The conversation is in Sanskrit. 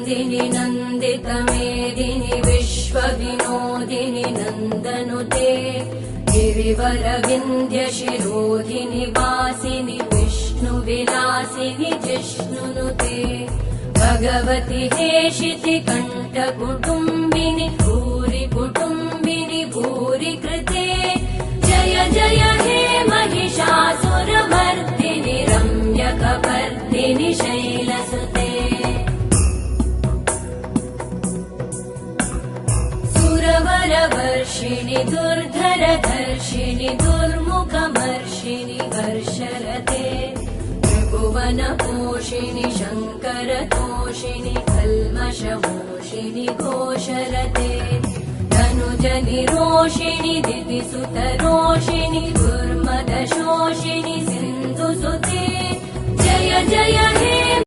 नन्दिनि नन्दितमेदिनि विश्वविनोदिनि नन्दनुते गिरिवरविन्ध्यशिरोधिनि वासिनि विष्णुविलासिनि जिष्णुनुते भगवति हेशिति कण्ठकुटुम्बिनि भूरि कुटुम्बिनि भूरि कृते जय जय हे महिषासुरमर्दिनि रम्यकपर्दिनि शैलसुते सुरवरवर्षिणि दुर्धरधर्षिणि दुर्मुखमर्षिणि वर्षरते त्रिभुवनपोषिणि शङ्करतोषिणि कल्मषमोषिणि घोषरते धनुजनिरोषिणि दितिसुतरोषिणि दुर्मदशोषिणि सिन्धुसुते जय जय हे